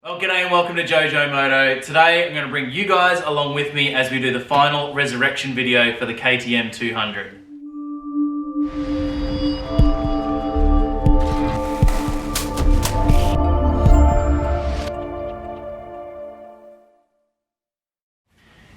Well, g'day and welcome to JoeJoeMoto. Today I'm going to bring you guys along with me as we do the final resurrection video for the KTM 200.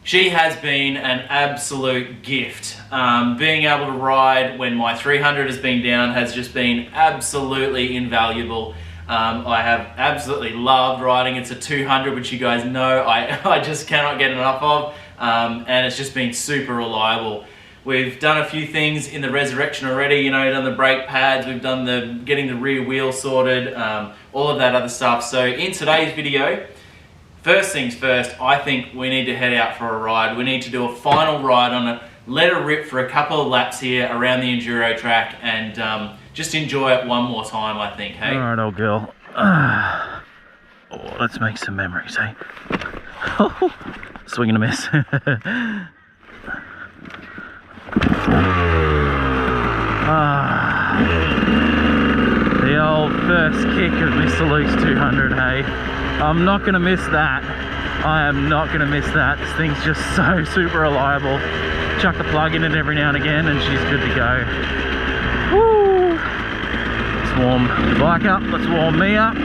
She has been an absolute gift. Being able to ride when my 300 has been down has just been absolutely invaluable. I have absolutely loved riding. It's a 200, which you guys know I just cannot get enough of, and it's just been super reliable. We've done a few things in the resurrection already, you know, done the brake pads, we've done the getting the rear wheel sorted, all of that other stuff. So in today's video, first things first, I think we need to head out for a ride. We need to do a final ride on it, let her rip for a couple of laps here around the enduro track, and just enjoy it one more time, I think, hey? Alright, old girl. Oh, let's make some memories, hey? Swing and a miss. The old first kick of Mr. Luke's 200, hey? I'm not going to miss that. I am not going to miss that. This thing's just so super reliable. Chuck the plug in it every now and again and she's good to go. Woo! Let's warm the bike up. Let's warm me up. Just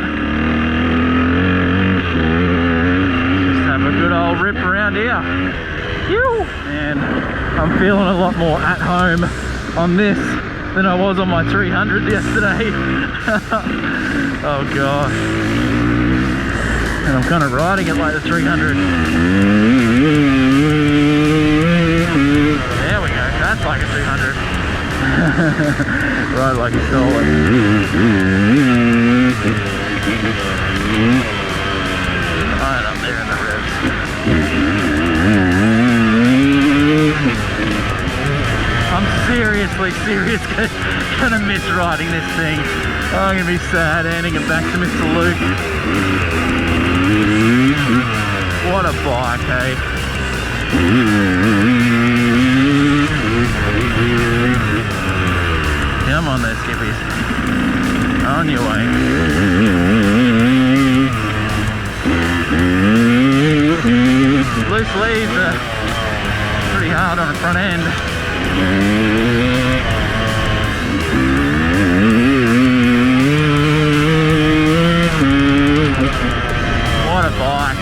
have a good old rip around here. Phew! And I'm feeling a lot more at home on this than I was on my 300 yesterday. Oh god. And I'm kind of riding it like the 300. There we go, that's like a 200. Ride like you stole it. Right up there in the revs. I'm seriously gonna miss riding this thing. I'm gonna be sad handing it back to Mr. Luke. What a bike, hey? Come on there, skippies. On your way. Loose leaves are pretty hard on the front end. What a bike.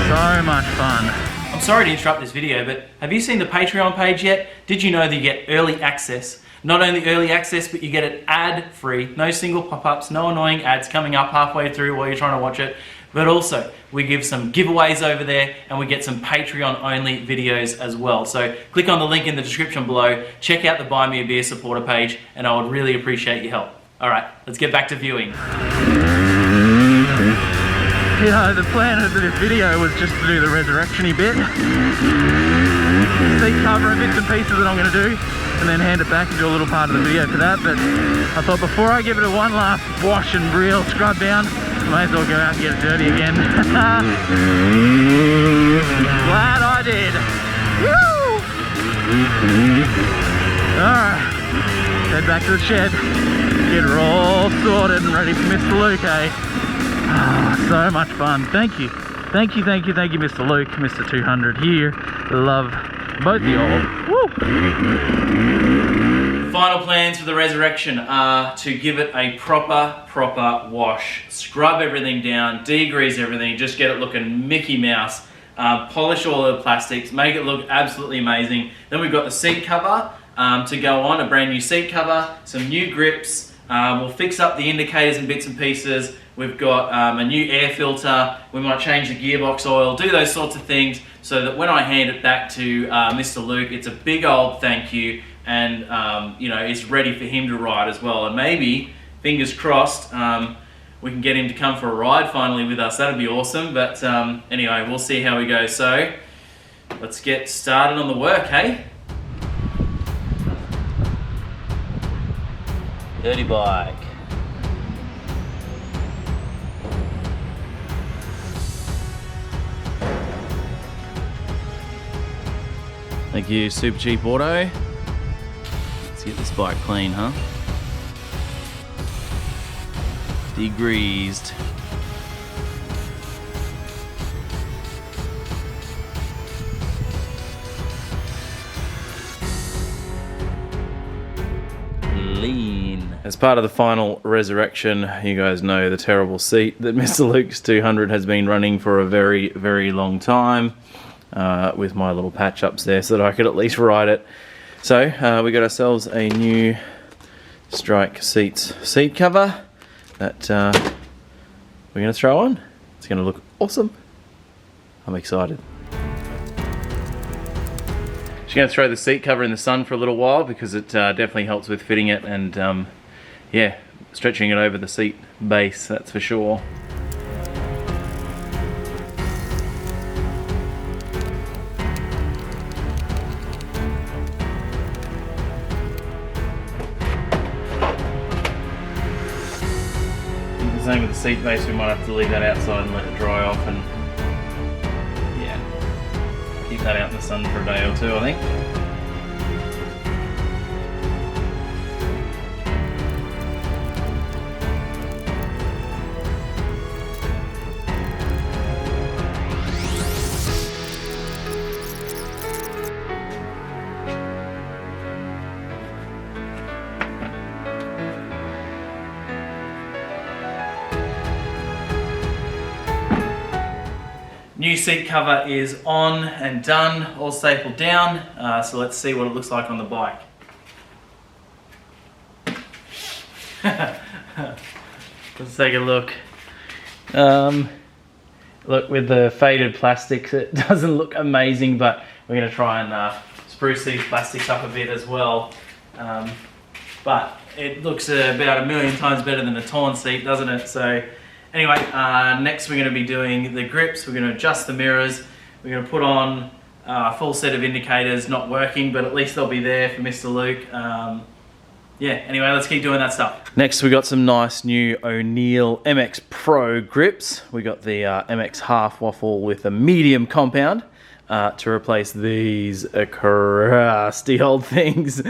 So much fun. I'm sorry to interrupt this video, but have you seen the Patreon page yet? Did you know that you get early access? Not only early access, but you get it ad-free. No single pop-ups, no annoying ads coming up halfway through while you're trying to watch it. But also, we give some giveaways over there and we get some Patreon-only videos as well. So click on the link in the description below, check out the Buy Me a Beer supporter page, and I would really appreciate your help. Alright, let's get back to viewing. You know, the plan of this video was just to do the resurrection-y bit. Seat cover and bits and pieces that I'm going to do, and then hand it back and do a little part of the video for that. But I thought before I give it a one last wash and real scrub down, I may as well go out and get it dirty again. Glad I did. Woo! Alright, head back to the shed, get her all sorted and ready for Mr. Luke, eh? Oh, so much fun. Thank you, Mr. Luke, Mr. 200 here. Love both of you all. Woo! Final plans for the resurrection are to give it a proper wash. Scrub everything down, degrease everything, just get it looking Mickey Mouse. Polish all the plastics, make it look absolutely amazing. Then we've got the seat cover to go on, a brand new seat cover, some new grips. We'll fix up the indicators and bits and pieces. We've got a new air filter. We might change the gearbox oil, do those sorts of things so that when I hand it back to Mr. Luke, it's a big old thank you, and you know, it's ready for him to ride as well. And maybe, fingers crossed, we can get him to come for a ride finally with us. That'd be awesome. But anyway, we'll see how we go. So let's get started on the work, hey? Dirty bike. Thank you, Super Cheap Auto. Let's get this bike clean, huh? Degreased. as part of the final resurrection, you guys know the terrible seat that Mr. Luke's 200 has been running for a very, very long time, with my little patch ups there so that I could at least ride it. So we got ourselves a new Strike Seats seat cover that we're going to throw on. It's going to look awesome. I'm excited. Just going to throw the seat cover in the sun for a little while because it definitely helps with fitting it and yeah, stretching it over the seat base, that's for sure. Same with the seat base, we might have to leave that outside and let it dry off, and yeah, keep that out in the sun for a day or two, I think. New seat cover is on and done, all stapled down, so let's see what it looks like on the bike. Let's take a look. Look, with the faded plastics, it doesn't look amazing, but we're going to try and spruce these plastics up a bit as well. But it looks about 1,000,000 times better than a torn seat, doesn't it? So anyway, next we're going to be doing the grips. We're going to adjust the mirrors. We're going to put on a full set of indicators, not working, but at least they'll be there for Mr. Luke. Yeah, anyway, let's keep doing that stuff. Next, we got some nice new O'Neill MX Pro grips. We got the MX half waffle with a medium compound to replace these crusty old things.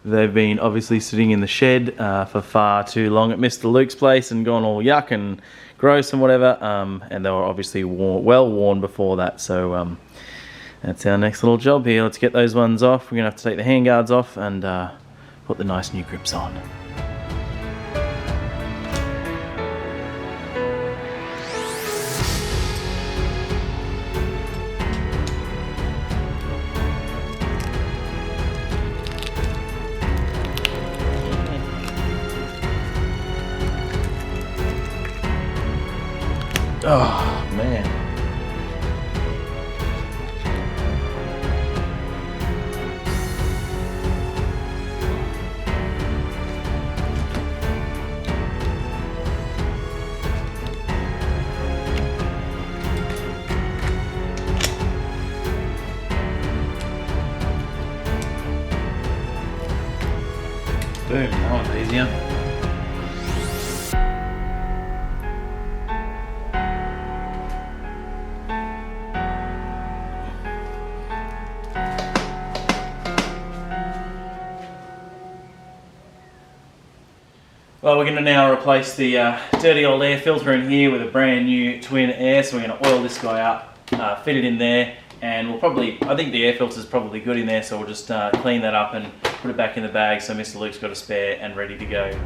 They've been obviously sitting in the shed for far too long at Mr. Luke's place and gone all yuck and gross and whatever. And they were obviously well worn before that. So that's our next little job here. Let's get those ones off. We're going to have to take the handguards off and put the nice new grips on. Oh, man. Boom, that one's easier. Well, we're going to now replace the dirty old air filter in here with a brand new twin air. So we're going to oil this guy up, fit it in there, and we'll probably, I think the air filter is probably good in there, so we'll just clean that up and put it back in the bag so Mr. Luke's got a spare and ready to go.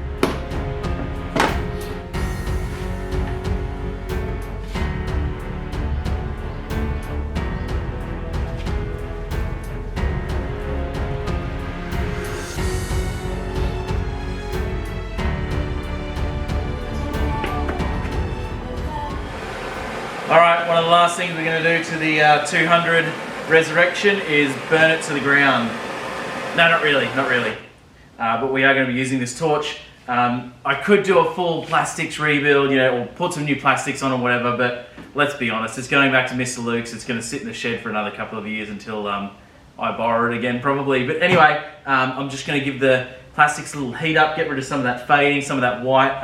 Alright, one of the last things we're going to do to the 200 Resurrection is burn it to the ground. No, not really. But we are going to be using this torch. I could do a full plastics rebuild, you know, or put some new plastics on or whatever, but let's be honest, it's going back to Mr. Luke's. It's going to sit in the shed for another couple of years until I borrow it again probably. But anyway, I'm just going to give the plastics a little heat up, get rid of some of that fading, some of that white,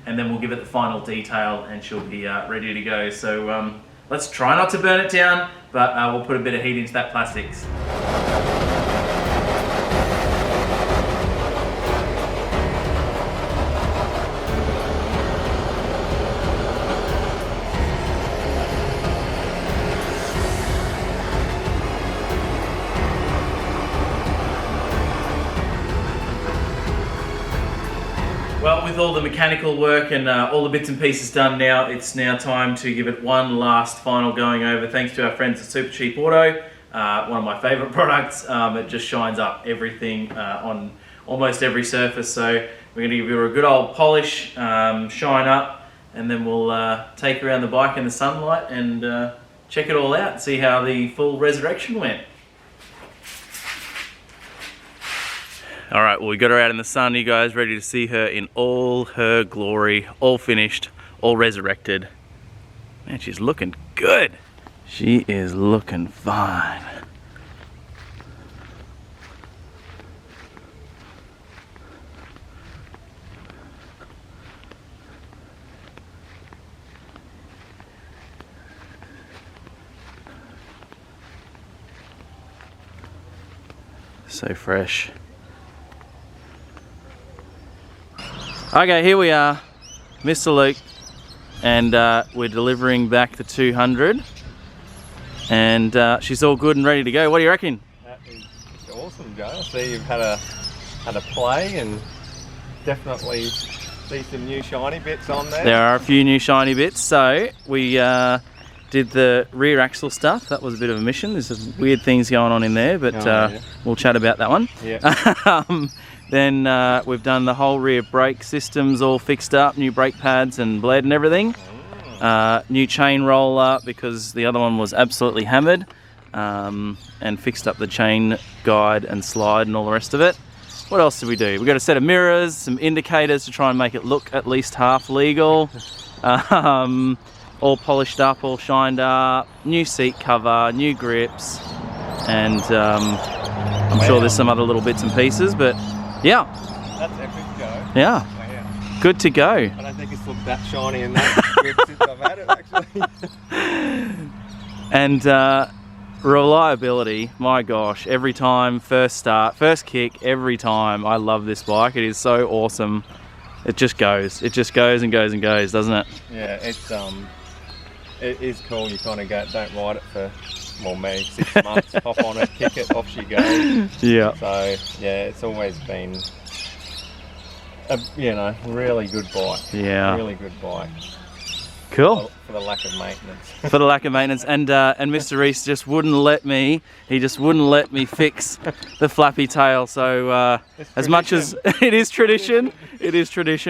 and then we'll give it the final detail and she'll be ready to go. So let's try not to burn it down, but we'll put a bit of heat into that plastics. with all the mechanical work and all the bits and pieces done now, it's now time to give it one last final going over. Thanks to our friends at Super Cheap Auto, one of my favourite products. It just shines up everything on almost every surface. So we're going to give you a good old polish, shine up, and then we'll take around the bike in the sunlight and check it all out and see how the full resurrection went. All right, well, we got her out in the sun, you guys, ready to see her in all her glory, all finished, all resurrected. Man, she's looking good. She is looking fine. So fresh. Okay, here we are, Mr. Luke, and we're delivering back the 200, and she's all good and ready to go. What do you reckon? That is awesome, Joe. I see you've had a play and definitely see some new shiny bits on there. There are a few new shiny bits. So we did the rear axle stuff. That was a bit of a mission. There's some weird things going on in there, but yeah. We'll chat about that one. Yeah. Then we've done the whole rear brake systems all fixed up, new brake pads and bled and everything. New chain roller because the other one was absolutely hammered, and fixed up the chain guide and slide and all the rest of it. What else did we do? We got a set of mirrors, some indicators to try and make it look at least half legal. All polished up, all shined up, new seat cover, new grips, and I'm sure there's some other little bits and pieces, but yeah. That's epic, Joe. Yeah. Wow. Good to go. I don't think it's looked that shiny in that grip since I've had it, actually. And reliability, my gosh, every time, first start, first kick, every time. I love this bike. It is so awesome. It just goes. It just goes and goes and goes, doesn't it? Yeah, it is cool. You kind of don't ride it for, well, me, 6 months, hop on it, kick it, off she goes. Yeah. So, yeah, it's always been a, really good bike. Yeah. Really good bike. Cool. For the lack of maintenance. For the lack of maintenance. And Mr. Reese just wouldn't let me, fix the flappy tail. So as much as it is tradition,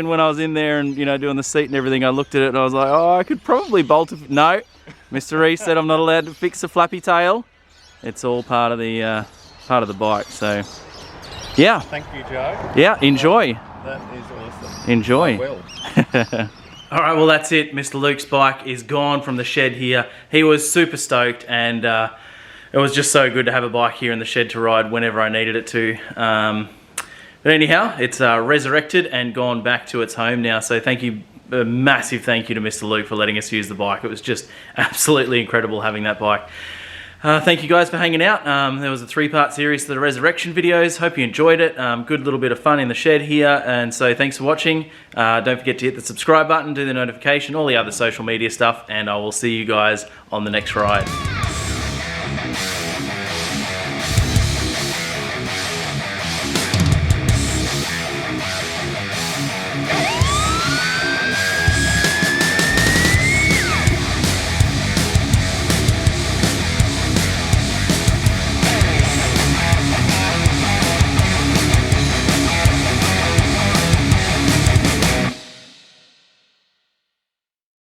when I was in there and, doing the seat and everything, I looked at it and I was like, oh, I could probably bolt it. No, Mr. Reese said I'm not allowed to fix the flappy tail. It's all part of the bike. So, yeah. Thank you, Joe. Yeah, enjoy. That is awesome. Enjoy. I will. All right, well, that's it. Mr. Luke's bike is gone from the shed here. He was super stoked, and it was just so good to have a bike here in the shed to ride whenever I needed it to. But anyhow, it's resurrected and gone back to its home now. So thank you, a massive thank you to Mr. Luke for letting us use the bike. It was just absolutely incredible having that bike. Thank you guys for hanging out. There was a 3-part series to the resurrection videos. Hope you enjoyed it. Good little bit of fun in the shed here. And so thanks for watching. Don't forget to hit the subscribe button, do the notification, all the other social media stuff. And I will see you guys on the next ride.